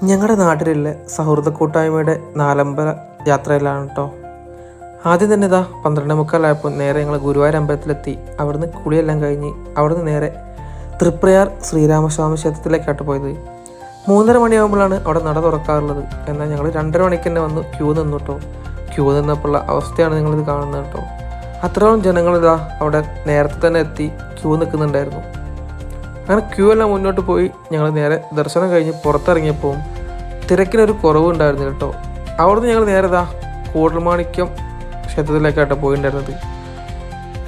ഞങ്ങളുടെ നാട്ടിലുള്ള സൗഹൃദ കൂട്ടായ്മയുടെ നാലമ്പല യാത്രയിലാണ് കേട്ടോ. ആദ്യം തന്നെ 12:45 നേരെ ഞങ്ങൾ ഗുരുവായൂർ അമ്പലത്തിലെത്തി. അവിടുന്ന് കുളിയെല്ലാം കഴിഞ്ഞ് അവിടുന്ന് നേരെ തൃപ്രയാർ ശ്രീരാമസ്വാമി ക്ഷേത്രത്തിലേക്കാട്ട് പോയത്. 3:30 മണിയാകുമ്പോഴാണ് അവിടെ നട തുറക്കാറുള്ളത്. എന്നാൽ ഞങ്ങൾ 2:30 മണിക്ക് തന്നെ വന്ന് ക്യൂ നിന്നു കേട്ടോ. ക്യൂ നിന്നപ്പോഴുള്ള അവസ്ഥയാണ് നിങ്ങളിത് കാണുന്നത് കേട്ടോ. അത്രയും ജനങ്ങളിതാ അവിടെ നേരത്തെ തന്നെ എത്തി ക്യൂ നിൽക്കുന്നുണ്ടായിരുന്നു. അങ്ങനെ ക്യൂ എല്ലാം മുന്നോട്ട് പോയി ഞങ്ങൾ നേരെ ദർശനം കഴിഞ്ഞ് പുറത്തിറങ്ങിയപ്പോൾ തിരക്കിനൊരു കുറവുണ്ടായിരുന്നു കേട്ടോ. അവിടുന്ന് ഞങ്ങൾ നേരെ കൂടൽമാണിക്യം ക്ഷേത്രത്തിലേക്കാട്ടോ പോയിട്ടുണ്ടായിരുന്നത്.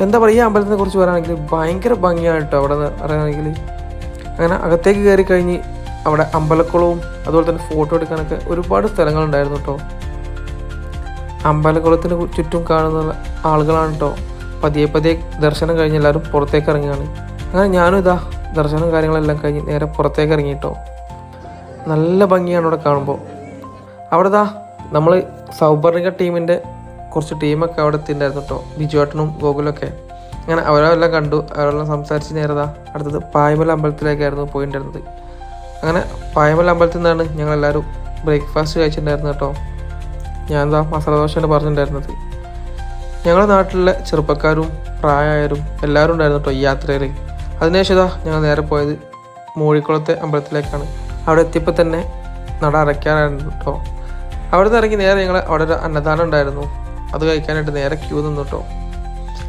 എന്താ പറയുക, ഈ അമ്പലത്തിനെ കുറിച്ച് പറയുകയാണെങ്കിൽ ഭയങ്കര ഭംഗിയാണ് കേട്ടോ. അവിടെ പറയുകയാണെങ്കിൽ അങ്ങനെ അകത്തേക്ക് കയറി കഴിഞ്ഞ് അവിടെ അമ്പലക്കുളവും അതുപോലെ തന്നെ ഫോട്ടോ എടുക്കാനൊക്കെ ഒരുപാട് സ്ഥലങ്ങളുണ്ടായിരുന്നു കേട്ടോ. അമ്പലക്കുളത്തിന് ചുറ്റും കാണുന്ന ആളുകളാണ് കേട്ടോ. പതിയെ പതിയെ ദർശനം കഴിഞ്ഞ് എല്ലാവരും പുറത്തേക്ക് ഇറങ്ങുകയാണ്. അങ്ങനെ ഞാനും ദർശനം കാര്യങ്ങളെല്ലാം കഴിഞ്ഞ് നേരെ പുറത്തേക്ക് ഇറങ്ങിയിട്ടോ. നല്ല ഭംഗിയാണ് അവിടെ കാണുമ്പോൾ. അവിടെ നമ്മൾ സൗപർണിക ടീമിൻ്റെ കുറച്ച് ടീമൊക്കെ അവിടെ എത്തിയിട്ടുണ്ടായിരുന്നു കേട്ടോ. ബിജുവേട്ടനും ഗോകുലൊക്കെ. അങ്ങനെ അവരെല്ലാം കണ്ടു, അവരെല്ലാം സംസാരിച്ച് നേരെ അടുത്തത് പായ്മല അമ്പലത്തിലേക്കായിരുന്നു പോയിട്ടുണ്ടായിരുന്നത്. അങ്ങനെ പായ്മല അമ്പലത്തിൽ നിന്നാണ് ഞങ്ങളെല്ലാവരും ബ്രേക്ക്ഫാസ്റ്റ് കഴിച്ചിട്ടുണ്ടായിരുന്നു കേട്ടോ. ഞാൻ മസാല ദോശയാണ് പറഞ്ഞിട്ടുണ്ടായിരുന്നത്. ഞങ്ങളുടെ നാട്ടിലെ ചെറുപ്പക്കാരും പ്രായമായവരും എല്ലാവരും ഉണ്ടായിരുന്നു കേട്ടോ ഈ യാത്രയിൽ. അതിനുശേഷം ഞങ്ങൾ നേരെ പോയത് മൂഴിക്കുളത്തെ അമ്പലത്തിലേക്കാണ്. അവിടെ എത്തിയപ്പോൾ തന്നെ നട അടയ്ക്കാനായിരുന്നു കേട്ടോ. അവിടെ നിന്ന് ഇറങ്ങി നേരെ ഞങ്ങൾ അവിടെ ഒരു അന്നദാനം ഉണ്ടായിരുന്നു. അത് കഴിക്കാനായിട്ട് നേരെ ക്യൂ നിന്നു കേട്ടോ.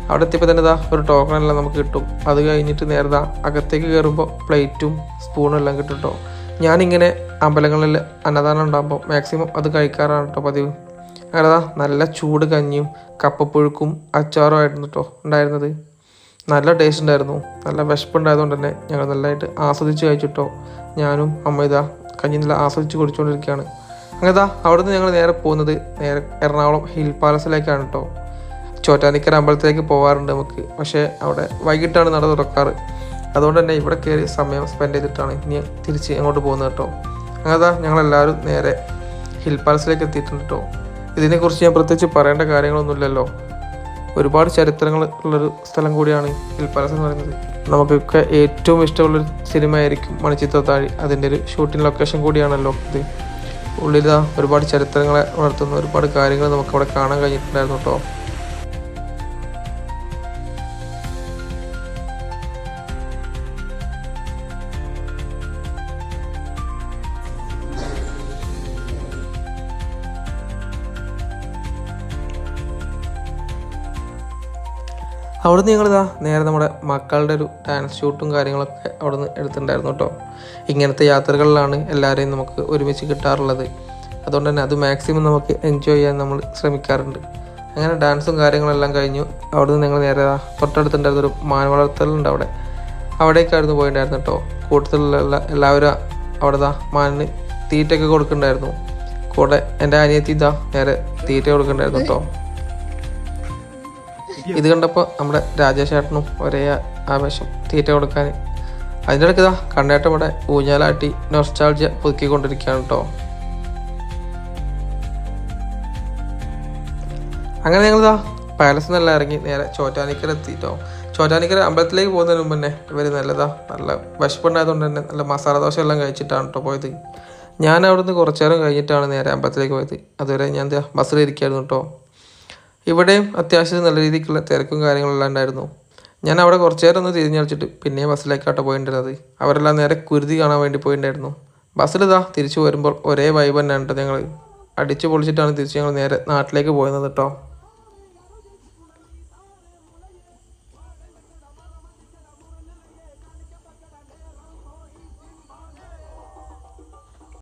അവിടെ എത്തിയപ്പോൾ തന്നെ ഒരു ടോക്കണെല്ലാം നമുക്ക് കിട്ടും. അത് കഴിഞ്ഞിട്ട് നേരെ അകത്തേക്ക് കയറുമ്പോൾ പ്ലേറ്റും സ്പൂണും എല്ലാം കിട്ടും കേട്ടോ. ഞാനിങ്ങനെ അമ്പലങ്ങളിൽ അന്നദാനം ഉണ്ടാകുമ്പോൾ മാക്സിമം അത് കഴിക്കാറാണ് കേട്ടോ പതിവ്. അങ്ങനെ നല്ല ചൂട് കഞ്ഞിയും കപ്പപ്പുഴുക്കും അച്ചാറും ആയിരുന്നു കേട്ടോ ഉണ്ടായിരുന്നത്. നല്ല ടേസ്റ്റ് ഉണ്ടായിരുന്നു. നല്ല വിശപ്പുണ്ടായതുകൊണ്ട് തന്നെ ഞങ്ങൾ നല്ലതായിട്ട് ആസ്വദിച്ച് കഴിച്ചിട്ടോ. ഞാനും അമ്മ കഞ്ഞി നല്ല ആസ്വദിച്ച് കുടിച്ചുകൊണ്ടിരിക്കുകയാണ്. അങ്ങനെ അവിടുന്ന് ഞങ്ങൾ നേരെ പോകുന്നത് നേരെ എറണാകുളം ഹിൽ പാലസിലേക്കാണ് കേട്ടോ. ചോറ്റാനിക്കര അമ്പലത്തിലേക്ക് പോകാറുണ്ട് നമുക്ക്, പക്ഷേ അവിടെ വൈകിട്ടാണ് നട തുറക്കാറ്. അതുകൊണ്ട് തന്നെ ഇവിടെ കയറി സമയം സ്പെൻഡ് ചെയ്തിട്ടാണ് ഇനി തിരിച്ച് അങ്ങോട്ട് പോകുന്നത് കേട്ടോ. അങ്ങനെ ഞങ്ങളെല്ലാവരും നേരെ ഹിൽ പാലസിലേക്ക് എത്തിയിട്ടുണ്ട് കേട്ടോ. ഇതിനെക്കുറിച്ച് ഞാൻ പ്രത്യേകിച്ച് പറയേണ്ട കാര്യങ്ങളൊന്നുമില്ലല്ലോ. ഒരുപാട് ചരിത്രങ്ങൾ ഉള്ളൊരു സ്ഥലം കൂടിയാണ് ഹിൽ പാലസ് എന്ന് പറയുന്നത്. നമുക്കൊക്കെ ഏറ്റവും ഇഷ്ടമുള്ളൊരു സിനിമയായിരിക്കും മണിച്ചിത്രത്താഴ്. അതിൻ്റെ ഒരു ഷൂട്ടിംഗ് ലൊക്കേഷൻ കൂടിയാണല്ലോ ഇത്. ഉള്ളിൽ ഒരുപാട് ചരിത്രങ്ങളെ വളർത്തുന്ന ഒരുപാട് കാര്യങ്ങൾ നമുക്കവിടെ കാണാൻ കഴിഞ്ഞിട്ടുണ്ടായിരുന്നു കേട്ടോ. അവിടുന്ന് ഞങ്ങൾ നേരെ നമ്മുടെ മക്കളുടെ ഒരു ഡാൻസ് ഷൂട്ടും കാര്യങ്ങളൊക്കെ അവിടെ നിന്ന് എടുത്തിട്ടുണ്ടായിരുന്നു കേട്ടോ. ഇങ്ങനത്തെ യാത്രകളിലാണ് എല്ലാവരെയും നമുക്ക് ഒരുമിച്ച് കിട്ടാറുള്ളത്. അതുകൊണ്ട് തന്നെ അത് മാക്സിമം നമുക്ക് എൻജോയ് ചെയ്യാൻ നമ്മൾ ശ്രമിക്കാറുണ്ട്. അങ്ങനെ ഡാൻസും കാര്യങ്ങളെല്ലാം കഴിഞ്ഞു. അവിടുന്ന് ഞങ്ങൾ നേരെ തൊട്ടടുത്തുണ്ടായിരുന്നൊരു മാൻ വളർത്തലുണ്ട് അവിടേക്കായിരുന്നു പോയിട്ടുണ്ടായിരുന്നു കേട്ടോ. കൂട്ടത്തിലുള്ള എല്ലാവരും അവിടെ മാനിന് തീറ്റയൊക്കെ കൊടുക്കുന്നുണ്ടായിരുന്നു. കൂടെ എൻ്റെ അനിയത്തി നേരെ തീറ്റ കൊടുക്കുന്നുണ്ടായിരുന്നു കേട്ടോ. ഇത് കണ്ടപ്പോൾ നമ്മുടെ രാജേഷേട്ടനും ഒരേ ആവേശം തീറ്റ കൊടുക്കാൻ. അതിൻ്റെ ഇടയ്ക്ക് കണ്ണേട്ടം ഇവിടെ ഊഞ്ഞാലാട്ടി നൊസ്റ്റാൾജിയ പുതുക്കിക്കൊണ്ടിരിക്കുകയാണ് കേട്ടോ. അങ്ങനെ ഞങ്ങൾ പാലസിൽ നിന്നെല്ലാം ഇറങ്ങി നേരെ ചോറ്റാനിക്കര എത്തിയിട്ടോ. ചോറ്റാനിക്കര അമ്പലത്തിലേക്ക് പോകുന്നതിന് മുമ്പ് തന്നെ ഇവർ നല്ല വിശപ്പുണ്ടായതുകൊണ്ട് തന്നെ നല്ല മസാല ദോശ എല്ലാം കഴിച്ചിട്ടാണ് കേട്ടോ പോയത്. ഞാൻ അവിടുന്ന് കുറച്ചു നേരം കഴിഞ്ഞിട്ടാണ് നേരെ അമ്പലത്തിലേക്ക് പോയത്. അതുവരെ ഞാൻ ബസ്സിലിരിക്കുകയായിരുന്നു കേട്ടോ. ഇവിടെയും അത്യാവശ്യം നല്ല രീതിക്കുള്ള തിരക്കും കാര്യങ്ങളെല്ലാം ഉണ്ടായിരുന്നു. ഞാൻ അവിടെ കുറച്ച് നേരം ഒന്ന് തിരിഞ്ഞടിച്ചിട്ട് പിന്നെ ബസ്സിലേക്കാട്ടോ പോയിട്ടുണ്ടായിരുന്നത്. അവരെല്ലാം നേരെ കുരുതി കാണാൻ വേണ്ടി പോയിട്ടുണ്ടായിരുന്നു. ബസ്സിൽ തിരിച്ചു വരുമ്പോൾ ഒരേ വൈബ് തന്നെയാണ് കേട്ടോ. ഞങ്ങൾ അടിച്ചു പൊളിച്ചിട്ടാണ് തിരിച്ച് ഞങ്ങൾ നേരെ നാട്ടിലേക്ക് പോയത് കേട്ടോ.